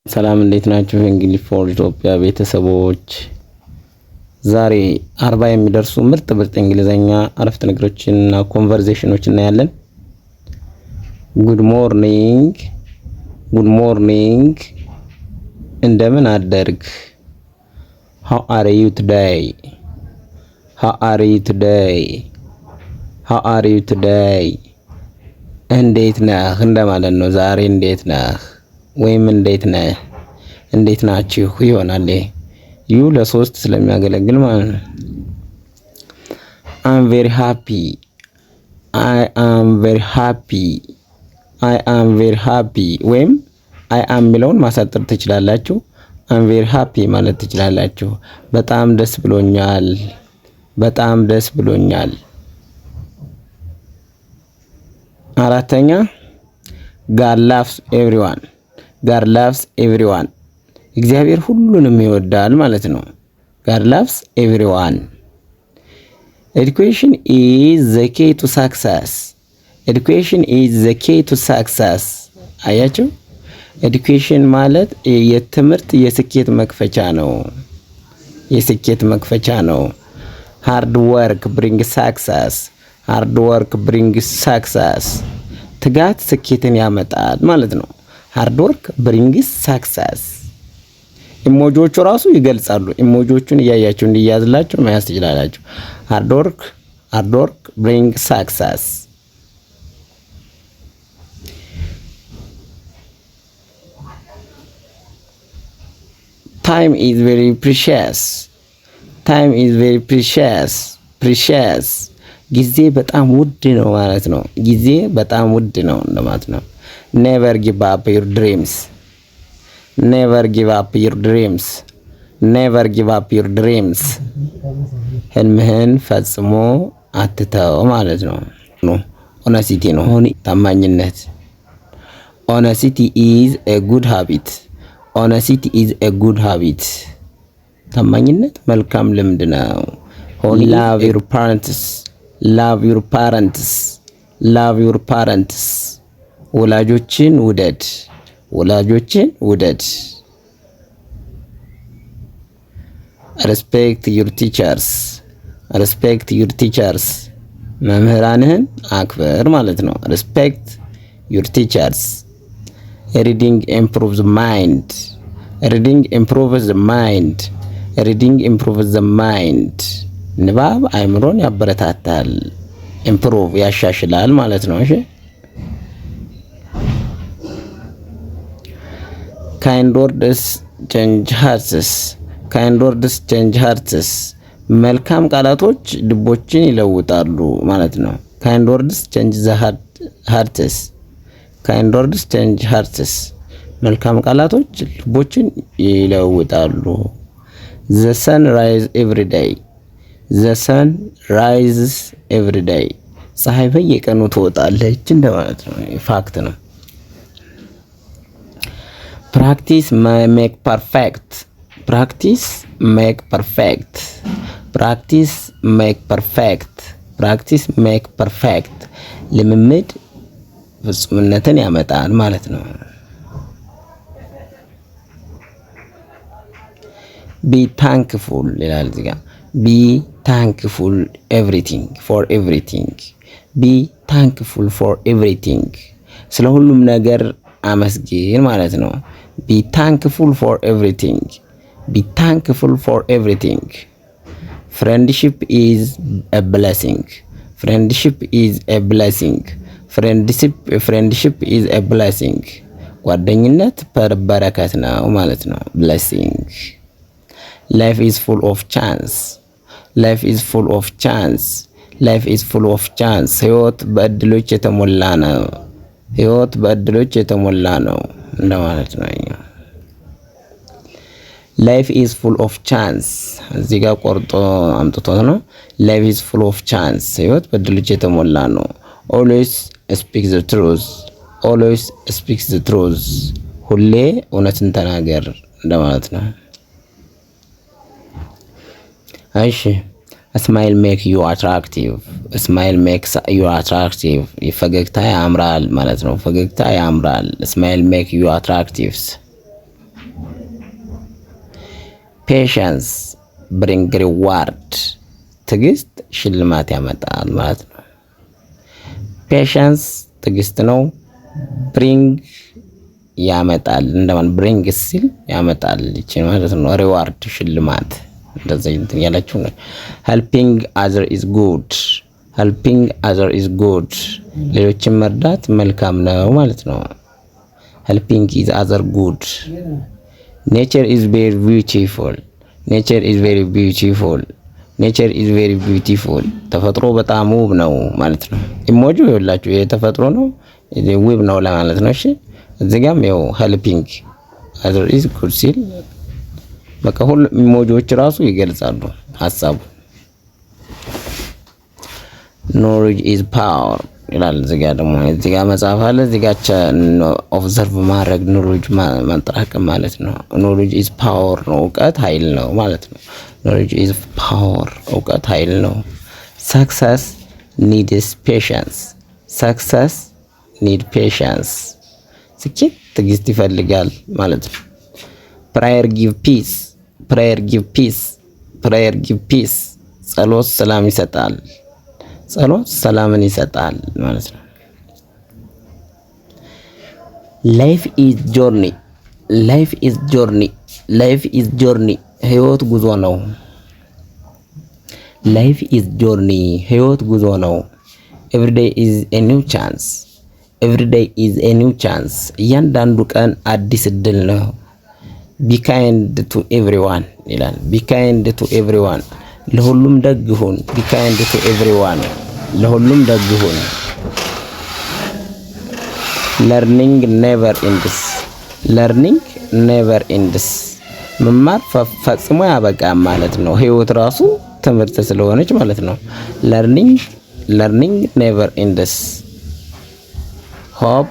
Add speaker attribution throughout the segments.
Speaker 1: ሰላም እንዴት ናችሁ? እንግሊሽ ፎር ኢትዮጵያ ቤተሰቦች ዛሬ 40 የሚደርሱ ምርጥ እንግሊዘኛ አረፍተ ነገሮችንና ኮንቨርሴሽኖችን እናያለን። ጉድ ሞርኒንግ እንደምን አደርግ? how are you today እንዴት ነህ እንደማለት ነው። ዛሬ እንዴት ነህ ወይም እንዴት ነህ እንዴት ናችሁ ይሆናል። ዩ ለሶስት ስለሚያገለግል ማለት ነው። I am very happy ወይም I am የሚለውን ማሳጠር ትችላላችሁ። I am very happy ማለት ትችላላችሁ። በጣም ደስ ብሎኛል። አራተኛ God loves everyone እግዚአብሔር ሁሉንም ይወዳል ማለት ነው። God loves everyone. Education is the key to success. አያችሁ? ኤዱኬሽን ማለት የትምህርት የስኬት መክፈቻ ነው። Hard work brings success. ትጋት ስኬትን ያመጣል ማለት ነው። Hard work brings success. ኢሞጂዎቹ ራሱ ይገልጻሉ። ኢሞጂዎቹን እያያችሁ እንዲያዝላችሁ መያዝ ትችላላችሁ። Hard work brings success. Time is very precious. ጊዜ በጣም ውድ ነው ማለት ነው። ጊዜ በጣም ውድ ነው እንደማለት ነው። Never give up your dreams. ህልምህን ፈጽሞ አትተው ማለት ነው። Honesty ነው። ታማኝነት Honesty is a good habit. ታማኝነት መልካም ልምድ ነው። Love your parents. ወላጆችን ውደድ። Respect your teachers. መምህራንህን አክብር ማለት ነው። Respect your teachers. Reading improves the mind. ንባብ አእምሮን ያበረታታል። improve ያሻሽላል ማለት ነው። እሺ kind words change hearts. መልካም ቃላቶች ልቦችን ይለውጣሉ ማለት ነው። kind words change hearts. መልካም ቃላቶች ልቦችን ይለውጣሉ። the sun rises every day. ፀሐይ በየቀኑ ትወጣለች እንደማለት ነው። ፋክት ነው። practice make perfect. ልምምድ ፍጹምነትን ያመጣል ማለት ነው። be thankful ይላል እዚህ ጋር። be thankful for everything. ስለ ሁሉም ነገር አመስግን ማለት ነው። be thankful for everything. friendship is a blessing. ጓደኝነት በረከት ነው ማለት ነው። blessing. life is full of chance. ህይወት በእድሎች የተሞላ ነው እንደማለት ነው። life is full of chance እዚህ ጋር ቆርጦ አምጥቶት ነው። life is full of chance ህይወት በእድሎች የተሞላ ነው። always speak the truth ሁሌ እውነትን ተናገር እንደማለት ነው። እሺ ስማይል ሜክ ዩ አትራክቲቭ። ስማይል ሜክስ ዩ አትራክቲቭ። ፈገግታ ያምራል ማለት ነው። ፈገግታ ያምራል። ስማይል ሜክ ዩ አትራክቲቭስ። ፔሸንስ ብሪንግ ሪዋርድ። ትዕግስት ሽልማት ያመጣል ማለት ነው። ፔሸንስ ትዕግስት ነው። ብሪንግ ያመጣል እንደማን ብሪንግ ሲል ያመጣል ይቺ ማለት ነው። ሪዋርድ ሽልማት እንደዚህ እንትን ያላችሁ ነው። ሄልፒንግ አዘር ኢዝ ጉድ። ሄልፒንግ አዘር ኢዝ ጉድ። ሌሎችን መርዳት መልካም ነው ማለት ነው። ሄልፒንግ ኢዝ አዘር ጉድ። ኔቸር ኢዝ ቬሪ ቢዩቲፉል። ኔቸር ኢዝ ቬሪ ቢዩቲፉል። ኔቸር ኢዝ ቬሪ ቢዩቲፉል። ተፈጥሮ በጣም ውብ ነው ማለት ነው። ኢሞጂ ይኸውላችሁ ይሄ ተፈጥሮ ነው ውብ ነው ለማለት ነው። እሺ እዚህ ጋርም ይኸው ሄልፒንግ አዘር ኢዝ ጉድ ሲል በቃ ሁሉ ኢሞጂዎች ራሱ ይገልጻሉ ሐሳቡ። ኖሌጅ ኢዝ ፓወር ይላል። እዚህ ጋር ደግሞ እዚህ ጋር መጽሐፍ አለ። እዚህ ጋር ኦብዘርቭ ማድረግ ኖሌጅ ማጠራቀም ማለት ነው። ኖሌጅ ኢዝ ፓወር ነው፣ እውቀት ኃይል ነው ማለት ነው። ኖሌጅ ኢዝ ፓወር እውቀት ኃይል ነው። ሰክሰስ ኒድስ ፔሸንስ። ሰክሰስ ኒድ ፔሸንስ። ስኬት ትዕግስት ይፈልጋል ማለት ነው። ፕራየር ጊቭ ፒስ። ፕራየር ጊቭ ፒስ። ፕራየር ጊቭ ፒስ። ጸሎት ሰላም ይሰጣል። ጸሎት ሰላምን ይሰጣል ማለት ነው። ላይፍ ኢዝ ጆርኒ። ላይፍ ኢዝ ጆርኒ። ላይፍ ኢዝ ጆርኒ። ህይወት ጉዞ ነው። ላይፍ ኢዝ ጆርኒ። ህይወት ጉዞ ነው። ኤቭሪ ዴይ ኢዝ ኤ ኒው ቻንስ። ኤቭሪ ዴይ ኢዝ ኤ ኒው ቻንስ። እያንዳንዱ ቀን አዲስ እድል ነው። ቢ ካይንድ ቱ ኤቭሪዋን ይላል። ቢ ካይንድ ቱ ኤቭሪዋን። ለሁሉም ደግ ሁን። ቢ ካይንድ ቱ ኤቭሪዋን። ለሁሉም ደግ ሁን። ለርኒንግ ኔቨር ኢንድስ። ለርኒንግ ኔቨር ኢንድስ። መማር ፈጽሞ ያበቃም ማለት ነው። ህይወት ራሱ ትምህርት ስለሆነች ማለት ነው። ለርኒንግ ኔቨር ኢንድስ። ሆፕ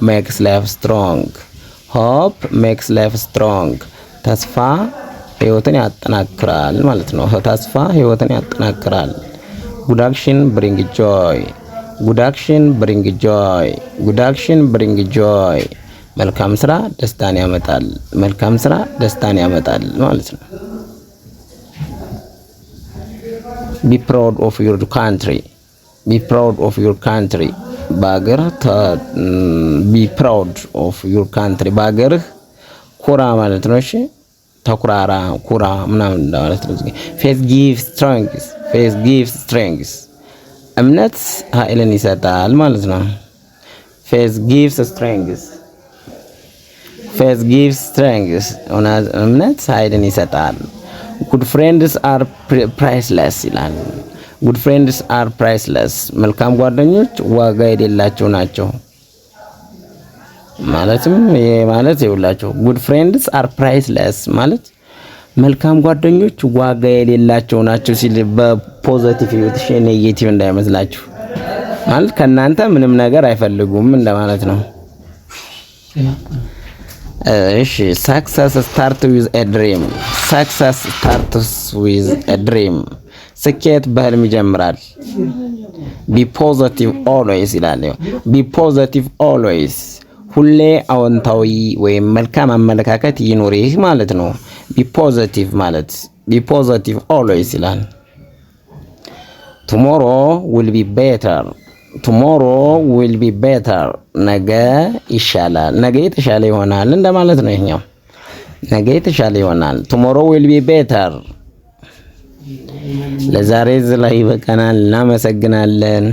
Speaker 1: ሜክስ ላይፍ ስትሮንግ። ሆፕ ሜክስ ላይፍ ስትሮንግ። ተስፋ ህይወትን ያጠናክራል ማለት ነው። ተስፋ ህይወትን ያጠናክራል። ጉድ አክሽን ብሪንግ ጆይ። ጉድ አክሽን ብሪንግ ጆይ። ጉድ አክሽን ብሪንግ ጆይ። መልካም ስራ ደስታን ያመጣል። መልካም ስራ ደስታን ያመጣል ማለት ነው። ቢ ፕራውድ ኦፍ ዩር ካንትሪ። ቢ ፕራውድ ኦፍ ዩር ካንትሪ። በአገርህ ቢ ፕራውድ ኦፍ ዩር ካንትሪ። በአገርህ ኩራ ማለት ነው። እሺ ተኩራራ ኩራ ምናምን ማለት ነው። ፌዝ ጊቭስ ስትሬንግስ። ፌዝ ጊቭስ ስትሬንግስ። እምነት ኃይልን ይሰጣል ማለት ነው። ፌዝ ጊቭስ ስትሬንግስ። ፌዝ ጊቭስ ስትሬንግስ። እምነት ኃይልን ይሰጣል። ጉድ ፍሬንድስ አር ፕራይስለስ ይላል። ጉድ ፍሬንድስ አር ፕራይስለስ። መልካም ጓደኞች ዋጋ የሌላቸው ናቸው። ማለትም ይሄ ማለት ይውላችሁ ጉድ ፍሬንድስ አር ፕራይስለስ ማለት መልካም ጓደኞች ዋጋ የሌላቸው ናቸው ሲል በፖዚቲቭ ይውት ኔጌቲቭ እንዳይመስላችሁ ማለት ከናንተ ምንም ነገር አይፈልጉም እንደማለት ነው። እሺ success start with a dream. success starts with a dream. ስኬት በህልም ይጀምራል። be positive always ይላል። be positive always ሁሌ አዎንታዊ ወይም መልካም አመለካከት ይኖርህ ማለት ነው። be positive ማለት be positive always ይላል። tomorrow will be better. tomorrow will be better ነገ ይሻላል፣ ነገ የተሻለ ይሆናል እንደማለት ነው። ይሄኛው ነገ የተሻለ ይሆናል። tomorrow will be better። ለዛሬ እዚህ ላይ በቀናል። እናመሰግናለን።